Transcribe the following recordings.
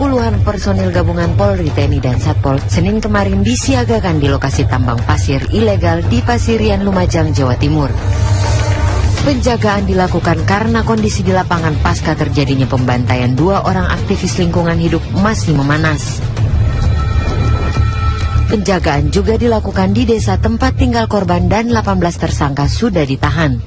puluhan personil gabungan Polri, TNI, dan Satpol Senin kemarin disiagakan di lokasi tambang pasir ilegal di Pasirian, Lumajang, Jawa Timur. Penjagaan dilakukan karena kondisi di lapangan pasca terjadinya pembantaian 2 orang aktivis lingkungan hidup masih memanas. Penjagaan juga dilakukan di desa tempat tinggal korban dan 18 tersangka sudah ditahan.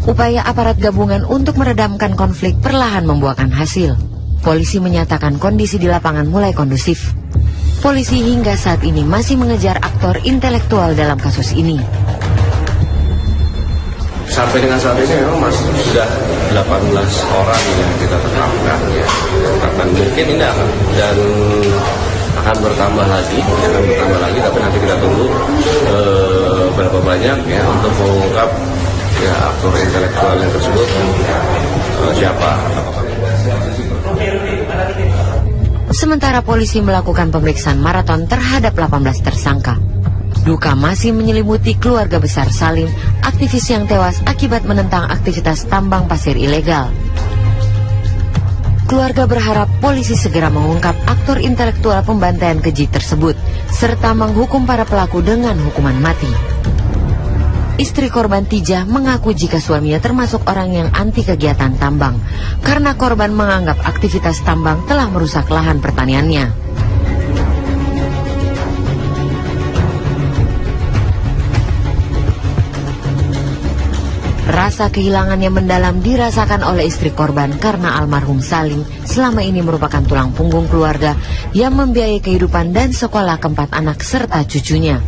Upaya aparat gabungan untuk meredamkan konflik perlahan membuahkan hasil. Polisi menyatakan kondisi di lapangan mulai kondusif. Polisi hingga saat ini masih mengejar aktor intelektual dalam kasus ini. Sampai dengan saat ini memang masih sudah 18 orang yang kita tetapkan ya. Tetapkan mungkin ini akan bertambah lagi, tapi nanti kita tunggu berapa banyak ya untuk mengungkap ya aktor intelektual yang tersebut siapa. Sementara polisi melakukan pemeriksaan maraton terhadap 18 tersangka. Duka masih menyelimuti keluarga besar Salim, aktivis yang tewas akibat menentang aktivitas tambang pasir ilegal. Keluarga berharap polisi segera mengungkap aktor intelektual pembantaian keji tersebut, serta menghukum para pelaku dengan hukuman mati. Istri korban Tijah mengaku jika suaminya termasuk orang yang anti kegiatan tambang, karena korban menganggap aktivitas tambang telah merusak lahan pertaniannya. Rasa kehilangan yang mendalam dirasakan oleh istri korban karena almarhum Salim selama ini merupakan tulang punggung keluarga yang membiayai kehidupan dan sekolah keempat anak serta cucunya.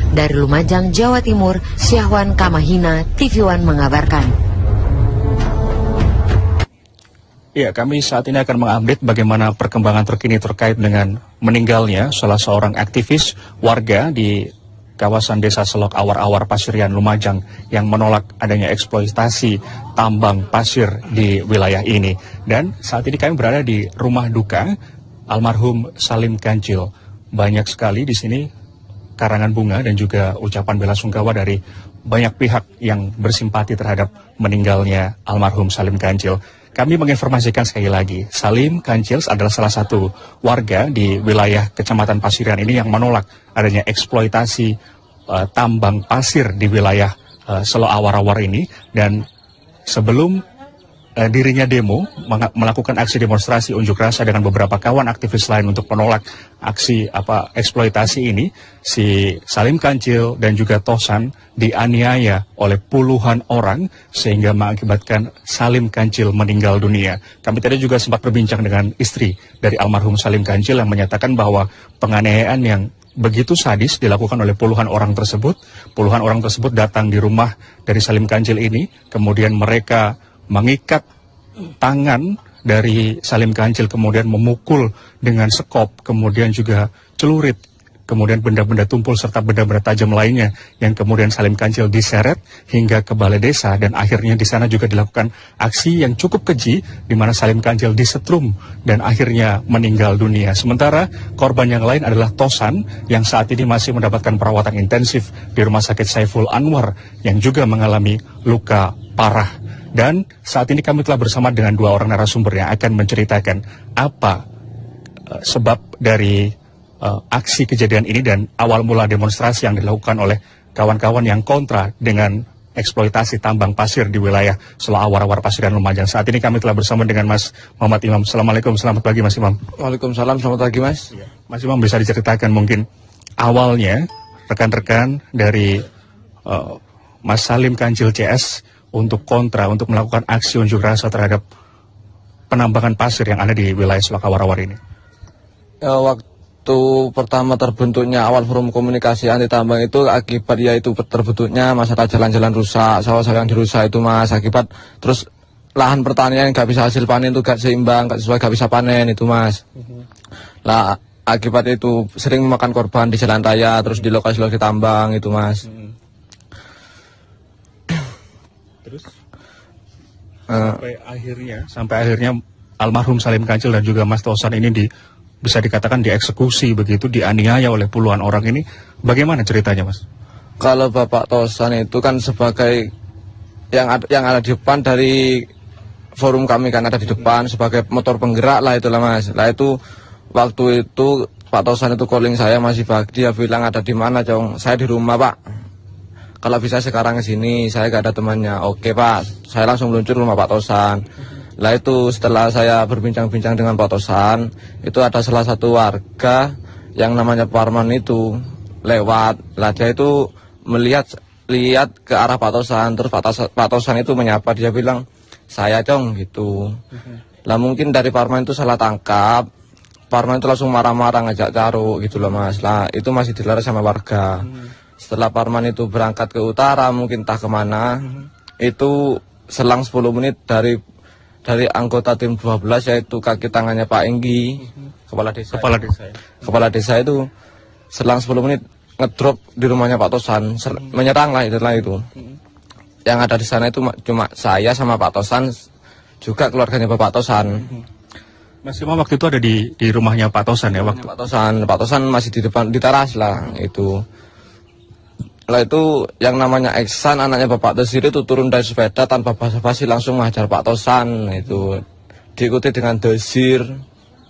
Dari Lumajang, Jawa Timur, Syahwan Kamahina, TV One mengabarkan. Ya, kami saat ini akan mengupdate bagaimana perkembangan terkini terkait dengan meninggalnya salah seorang aktivis warga di kawasan Desa Selok Awar-Awar Pasirian, Lumajang yang menolak adanya eksploitasi tambang pasir di wilayah ini. Dan saat ini kami berada di rumah duka almarhum Salim Kancil. Banyak sekali di sini karangan bunga dan juga ucapan bela sungkawa dari banyak pihak yang bersimpati terhadap meninggalnya almarhum Salim Kancil. Kami menginformasikan sekali lagi, Salim Kancil adalah salah satu warga di wilayah Kecamatan Pasirian ini yang menolak adanya eksploitasi tambang pasir di wilayah Selok Awar-Awar ini. Dan sebelum dirinya demo, melakukan aksi demonstrasi unjuk rasa dengan beberapa kawan aktivis lain untuk menolak aksi eksploitasi ini, si Salim Kancil dan juga Tosan dianiaya oleh puluhan orang sehingga mengakibatkan Salim Kancil meninggal dunia. Kami tadi juga sempat berbincang dengan istri dari almarhum Salim Kancil yang menyatakan bahwa penganiayaan yang begitu sadis dilakukan oleh puluhan orang tersebut. Puluhan orang tersebut datang di rumah dari Salim Kancil ini, kemudian mereka mengikat tangan dari Salim Kancil, kemudian memukul dengan sekop, kemudian juga celurit, kemudian benda-benda tumpul serta benda-benda tajam lainnya yang kemudian Salim Kancil diseret hingga ke balai desa. Dan akhirnya di sana juga dilakukan aksi yang cukup keji di mana Salim Kancil disetrum dan akhirnya meninggal dunia. Sementara korban yang lain adalah Tosan yang saat ini masih mendapatkan perawatan intensif di Rumah Sakit Saiful Anwar yang juga mengalami luka parah. Dan saat ini kami telah bersama dengan 2 orang narasumber yang akan menceritakan apa sebab dari aksi kejadian ini dan awal mula demonstrasi yang dilakukan oleh kawan-kawan yang kontra dengan eksploitasi tambang pasir di wilayah Selok Awar-Awar Pasirian, Lumajang. Saat ini kami telah bersama dengan Mas Muhammad Imam. Assalamualaikum, selamat pagi Mas Imam. Waalaikumsalam, selamat pagi Mas. Mas Imam, bisa diceritakan mungkin awalnya rekan-rekan dari Mas Salim Kancil CS untuk kontra, untuk melakukan aksi unjuk rasa terhadap penambangan pasir yang ada di wilayah Selok Awar-Awar ini? Waktu pertama terbentuknya awal forum komunikasi anti tambang itu akibat yaitu terbentuknya masalah jalan-jalan rusak, sawah-sawah yang dirusak itu Mas, akibat terus lahan pertanian nggak bisa hasil panen itu gak seimbang, gak sesuai, gak bisa panen itu Mas. Lah akibat itu sering memakan korban di jalan raya, terus di lokasi-lokasi tambang itu Mas. Terus sampai akhirnya almarhum Salim Kancil dan juga Mas Tosan ini bisa dikatakan dieksekusi begitu, dianiaya oleh puluhan orang ini. Bagaimana ceritanya Mas? Kalau Bapak Tosan itu kan sebagai yang ada di depan dari forum kami kan ada di depan sebagai motor penggerak lah itulah Mas. Lah itu waktu itu Pak Tosan itu calling saya masih pagi, dia bilang ada di mana Cong? Saya di rumah Pak. Kalau bisa sekarang ke sini, saya gak ada temannya. Oke Pak, saya langsung meluncur rumah Pak Tosan. Lah itu setelah saya berbincang-bincang dengan Pak Tosan, itu ada salah satu warga yang namanya Parman itu lewat. Lah dia itu melihat ke arah Pak Tosan, terus Pak Tosan itu menyapa, dia bilang saya Cong gitu. Lah mungkin dari Parman itu salah tangkap. Parman itu langsung marah-marah ngajak caro gitu loh Mas. Lah itu masih dilarang sama warga. Setelah Parman itu berangkat ke utara mungkin entah kemana, itu selang 10 menit dari anggota tim 12 yaitu kaki tangannya Pak Enggi, kepala desa itu selang 10 menit ngedrop di rumahnya Pak Tosan, menyerang lah itulah itu. Yang ada di sana itu cuma saya sama Pak Tosan, juga keluarganya Bapak Tosan. Mas Imam waktu itu ada di rumahnya Pak Tosan ya waktu. Pak Tosan masih di depan di teras lah itu. Lah itu yang namanya Eksan anaknya Bapak Desir itu turun dari sepeda tanpa basa-basi langsung menghajar Pak Tosan itu. Diikuti dengan Desir,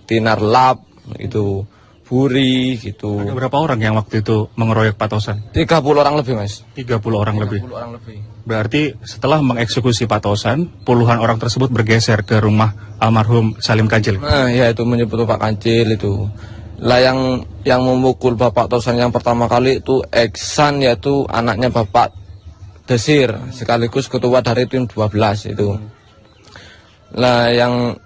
Tinar Lap itu, Buri gitu. Ada berapa orang yang waktu itu mengeroyok Pak Tosan? 30 orang lebih Mas. 30 orang lebih. 30 orang lebih. Berarti setelah mengeksekusi Pak Tosan, puluhan orang tersebut bergeser ke rumah almarhum Salim Kancil. Nah, ya itu menyebut Pak Kancil itu. Lah yang memukul Bapak Tosan yang pertama kali itu Eksan, yaitu anaknya Bapak Desir, sekaligus ketua dari tim 12 itu. Lah yang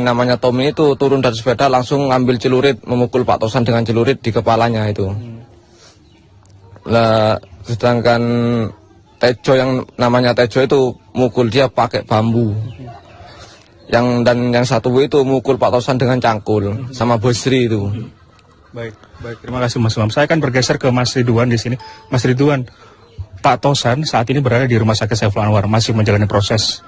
namanya Tommy itu turun dari sepeda langsung ngambil celurit, memukul Pak Tosan dengan celurit di kepalanya itu. Lah sedangkan Tejo yang namanya Tejo itu mukul dia pakai bambu. Yang satu itu mukul Pak Tosan dengan cangkul sama Bosri itu. Baik, terima kasih Mas Imam. Saya akan bergeser ke Mas Ridwan di sini. Mas Ridwan, Pak Tosan saat ini berada di Rumah Sakit Saiful Anwar, masih menjalani proses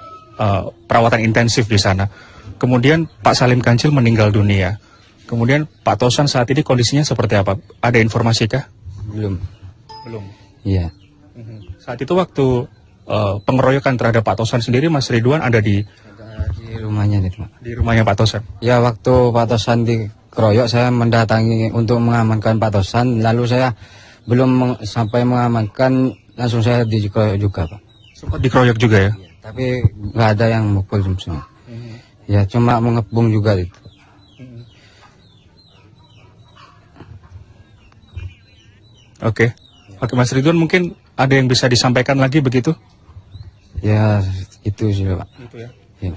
perawatan intensif di sana. Kemudian Pak Salim Kancil meninggal dunia. Kemudian Pak Tosan saat ini kondisinya seperti apa? Ada informasi kah? Belum. Iya. Saat itu waktu pengeroyokan terhadap Pak Tosan sendiri, Mas Ridwan ada di Rumahnya nih Pak. Di rumahnya Pak Tosan. Ya waktu Pak Tosan dikeroyok saya mendatangi untuk mengamankan Pak Tosan, lalu saya belum sampai mengamankan langsung saya dikeroyok juga Pak. Sempat dikeroyok juga ya? Tapi nggak ada yang mukul semua. Ya cuma mengepung juga itu. Oke, Mas Ridwan mungkin ada yang bisa disampaikan lagi begitu? Ya itu sih Pak. Gitu ya. Ya.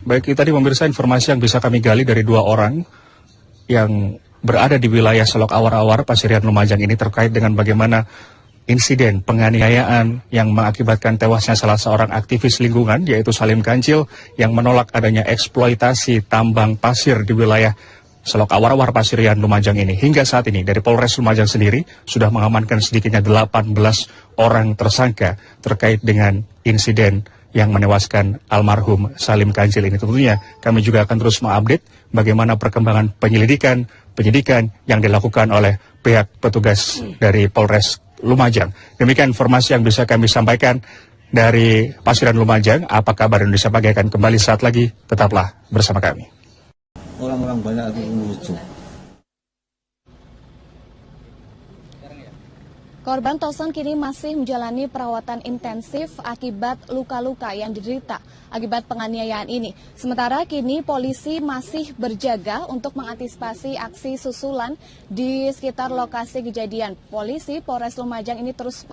Baik, itu tadi pemirsa informasi yang bisa kami gali dari dua orang yang berada di wilayah Selok Awar-Awar, Pasirian Lumajang ini terkait dengan bagaimana insiden penganiayaan yang mengakibatkan tewasnya salah seorang aktivis lingkungan yaitu Salim Kancil yang menolak adanya eksploitasi tambang pasir di wilayah Selok Awar-Awar, Pasirian Lumajang ini. Hingga saat ini dari Polres Lumajang sendiri sudah mengamankan sedikitnya 18 orang tersangka terkait dengan insiden yang menewaskan almarhum Salim Kancil ini. Tentunya kami juga akan terus mengupdate bagaimana perkembangan penyidikan yang dilakukan oleh pihak petugas dari Polres Lumajang. Demikian informasi yang bisa kami sampaikan dari Pasirian Lumajang. Apa kabar Indonesia Pagi akan kembali saat lagi. Tetaplah bersama kami. Orang-orang banyak itu lucu. Korban Tosan kini masih menjalani perawatan intensif akibat luka-luka yang diderita akibat penganiayaan ini. Sementara kini polisi masih berjaga untuk mengantisipasi aksi susulan di sekitar lokasi kejadian. Polisi Polres Lumajang ini terus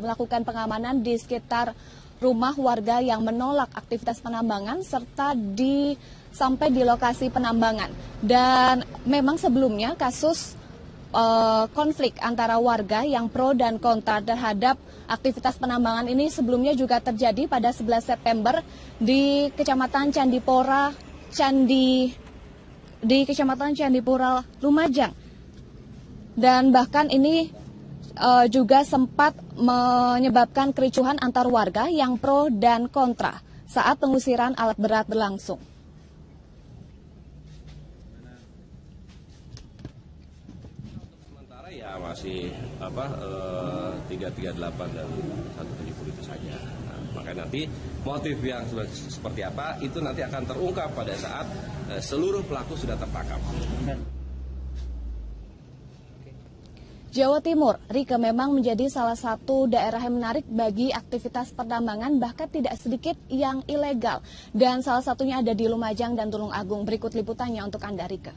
melakukan pengamanan di sekitar rumah warga yang menolak aktivitas penambangan serta sampai di lokasi penambangan. Dan memang sebelumnya kasus konflik antara warga yang pro dan kontra terhadap aktivitas penambangan ini sebelumnya juga terjadi pada 11 September di Kecamatan Candipora Lumajang. Dan bahkan ini juga sempat menyebabkan kericuhan antar warga yang pro dan kontra saat pengusiran alat berat berlangsung. Masih 338 dan 170 itu saja. Maka nanti motif yang seperti apa itu nanti akan terungkap pada saat seluruh pelaku sudah tertangkap. Jawa Timur, Rike, memang menjadi salah satu daerah yang menarik bagi aktivitas pertambangan, bahkan tidak sedikit yang ilegal. Dan salah satunya ada di Lumajang dan Tulung Agung. Berikut liputannya untuk Anda, Rike.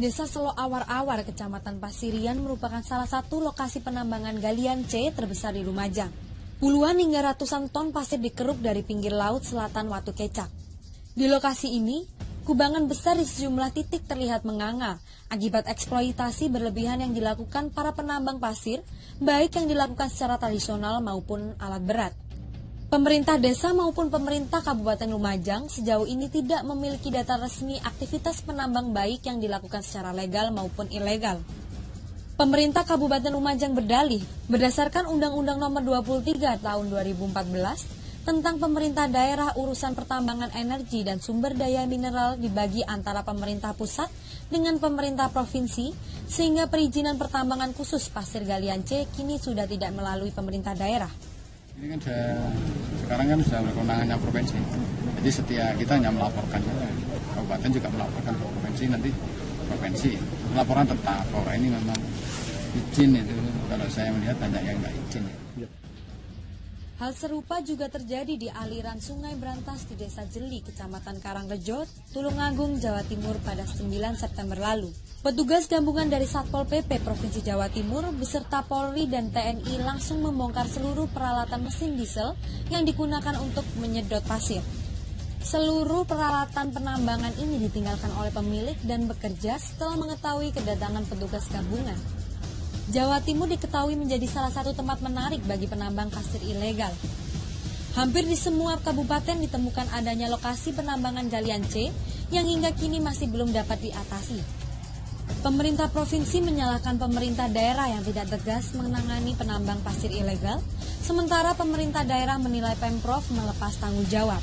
Desa Selok Awar-Awar, Kecamatan Pasirian merupakan salah satu lokasi penambangan galian C terbesar di Lumajang. Puluhan hingga ratusan ton pasir dikeruk dari pinggir laut selatan Watu Kecak. Di lokasi ini, kubangan besar di sejumlah titik terlihat menganga akibat eksploitasi berlebihan yang dilakukan para penambang pasir, baik yang dilakukan secara tradisional maupun alat berat. Pemerintah desa maupun pemerintah Kabupaten Lumajang sejauh ini tidak memiliki data resmi aktivitas penambang baik yang dilakukan secara legal maupun ilegal. Pemerintah Kabupaten Lumajang berdalih, berdasarkan Undang-Undang Nomor 23 Tahun 2014, tentang pemerintah daerah urusan pertambangan energi dan sumber daya mineral dibagi antara pemerintah pusat dengan pemerintah provinsi, sehingga perizinan pertambangan khusus pasir galian C kini sudah tidak melalui pemerintah daerah. Ini kan sekarang kan sudah kewenangannya provinsi, jadi setiap kita hanya melaporkan, kabupaten juga melaporkan ke provinsi, nanti provinsi laporan tetap bahwa ini memang izin itu. Kalau saya melihat banyak yang nggak izin. Hal serupa juga terjadi di aliran Sungai Brantas di Desa Jeli, Kecamatan Karangrejo, Tulungagung, Jawa Timur pada 9 September lalu. Petugas gabungan dari Satpol PP Provinsi Jawa Timur beserta Polri dan TNI langsung membongkar seluruh peralatan mesin diesel yang digunakan untuk menyedot pasir. Seluruh peralatan penambangan ini ditinggalkan oleh pemilik dan bekerja setelah mengetahui kedatangan petugas gabungan. Jawa Timur diketahui menjadi salah satu tempat menarik bagi penambang pasir ilegal. Hampir di semua kabupaten ditemukan adanya lokasi penambangan galian C yang hingga kini masih belum dapat diatasi. Pemerintah provinsi menyalahkan pemerintah daerah yang tidak tegas menangani penambang pasir ilegal, sementara pemerintah daerah menilai Pemprov melepas tanggung jawab.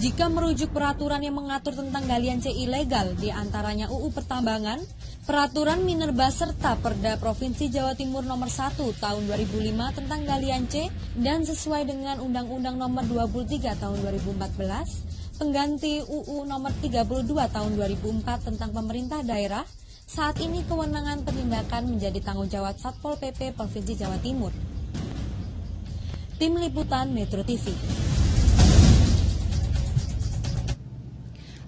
Jika merujuk peraturan yang mengatur tentang galian C ilegal, di antaranya UU Pertambangan, Peraturan Minerba serta Perda Provinsi Jawa Timur Nomor 1 Tahun 2005 tentang galian C, dan sesuai dengan Undang-Undang Nomor 23 Tahun 2014, pengganti UU Nomor 32 Tahun 2004 tentang pemerintah daerah, saat ini kewenangan penindakan menjadi tanggung jawab Satpol PP Provinsi Jawa Timur. Tim Liputan Metro TV.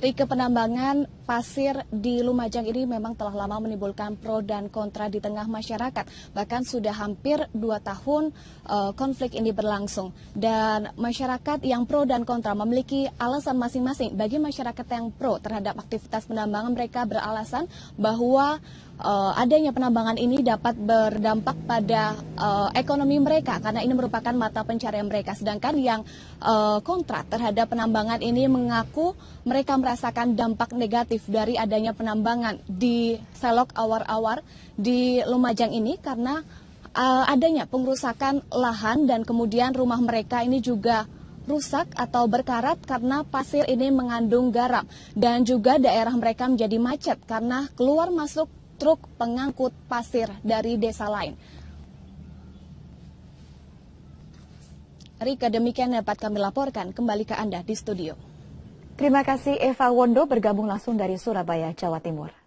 Rike, penambangan pasir di Lumajang ini memang telah lama menimbulkan pro dan kontra di tengah masyarakat. Bahkan sudah hampir 2 tahun konflik ini berlangsung. Dan masyarakat yang pro dan kontra memiliki alasan masing-masing. Bagi masyarakat yang pro terhadap aktivitas penambangan, mereka beralasan bahwa adanya penambangan ini dapat berdampak pada ekonomi mereka karena ini merupakan mata pencarian mereka. Sedangkan yang kontra terhadap penambangan ini mengaku mereka merasakan dampak negatif dari adanya penambangan di Selok Awar-Awar di Lumajang ini karena adanya pengrusakan lahan dan kemudian rumah mereka ini juga rusak atau berkarat karena pasir ini mengandung garam, dan juga daerah mereka menjadi macet karena keluar masuk truk pengangkut pasir dari desa lain. Rika, demikian dapat kami laporkan, kembali ke Anda di studio. Terima kasih Eva Wondo bergabung langsung dari Surabaya, Jawa Timur.